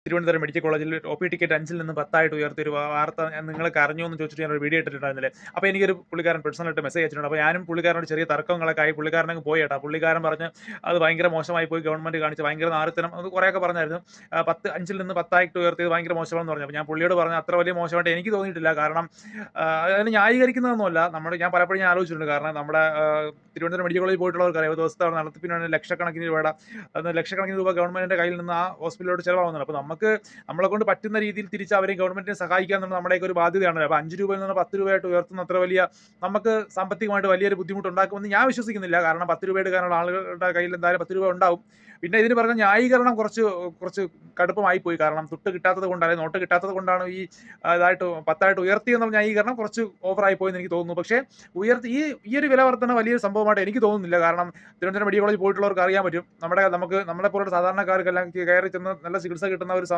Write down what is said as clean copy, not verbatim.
Thiruvananthapuram medical കോളേജിൽ OP ticket 5-ൽ നിന്ന് 10 ഉയർത്തിയ ഒരു വാർത്ത നിങ്ങൾക്ക് അറിഞ്ഞോ എന്ന് ചോദിച്ചിട്ട് ഞാൻ ഒരു വീഡിയോ ഇട്ടിട്ടുണ്ടായിരുന്നില്ലേ. അപ്പോൾ എനിക്കൊരു പുള്ളിക്കാരൻ പേഴ്സണലായിട്ട് മെസ്സേജ് അയച്ചിട്ടുണ്ട്. അപ്പോൾ ഞാനും പുള്ളിക്കാരനോട് ചെറിയ തർക്കങ്ങളൊക്കെ ആയി. പുള്ളിക്കാരനങ്ങ് പോയി കേട്ടോ. പുള്ളിക്കാരൻ പറഞ്ഞ് അത് ഭയങ്കര മോശമായി പോയി, ഗവൺമെന്റ് കാണിച്ച ഭയങ്കര നാറിത്തരം, അത് കുറേയൊക്കെ പറഞ്ഞായിരുന്നു. 5-ൽ നിന്ന് 10 ഉയർത്തിയത് ഭയങ്കര മോശമാണെന്ന് പറഞ്ഞു. അപ്പോൾ ഞാൻ പുള്ളിയോട് പറഞ്ഞു അത്ര വലിയ മോശമായിട്ട് എനിക്ക് തോന്നിയിട്ടില്ല. കാരണം അതിനെ ന്യായീകരിക്കുന്നതൊന്നുമല്ല. ഞാൻ ആലോചിച്ചിട്ടുണ്ട്. കാരണം നമ്മുടെ തിരുവനന്തപുരം മെഡിക്കൽ കോളേജിൽ പോയിട്ടുള്ളവർക്കറിയാം ഒരു ദിവസത്തെ നടത്തിപ്പിന് വേണ്ടി ലക്ഷക്കണക്കിന് രൂപ ഗവൺമെന്റിന്റെ കയ്യിൽ നിന്ന് ആ ഹോസ്പിറ്റലിലോട്ട് ചിലവാകുന്നുണ്ട്. അപ്പോൾ നമ്മളെ കൊണ്ട് പറ്റുന്ന രീതിയിൽ തിരിച്ച് അവരെയും ഗവൺമെന്റിനെ സഹായിക്കുക എന്നുള്ളത് നമ്മുടെയൊക്കെ ഒരു ബാധ്യതയാണല്ലോ. അപ്പോൾ 5 രൂപയിൽ നിന്ന് 10 രൂപയായിട്ട് ഉയർത്തുന്ന അത്ര വലിയ നമുക്ക് സാമ്പത്തികമായിട്ട് വലിയൊരു ബുദ്ധിമുട്ട് ഉണ്ടാക്കുമെന്ന് ഞാൻ വിശ്വസിക്കുന്നില്ല. കാരണം 10 രൂപ എടുക്കാനുള്ള ആളുകളുടെ കയ്യിൽ എന്തായാലും 10 രൂപ ഉണ്ടാവും. പിന്നെ ഇതിന് പറഞ്ഞ ന്യായീകരണം കുറച്ച് കുറച്ച് കടുപ്പമായി പോയി. കാരണം തുട്ട് കിട്ടാത്തത് കൊണ്ട് അല്ലെങ്കിൽ നോട്ട് കിട്ടാത്തത് കൊണ്ടാണ് ഈ ഇതായിട്ട് 10 ഉയർത്തിയെന്നുള്ള ന്യായീകരണം കുറച്ച് ഓവറായി പോയെന്ന് എനിക്ക് തോന്നുന്നു. പക്ഷേ ഈ ഒരു വില വർധന വലിയൊരു സംഭവമായിട്ട് എനിക്ക് തോന്നുന്നില്ല. കാരണം തിരുവനന്തപുരം മെഡിക്കൽ കോളേജിൽ പോയിട്ടുള്ളവർക്ക് അറിയാൻ പറ്റും. നമ്മളെപ്പോലുള്ള സാധാരണക്കാർക്കെല്ലാം കയറി ചെന്ന് നല്ല ചികിത്സ കിട്ടുന്ന ഒരു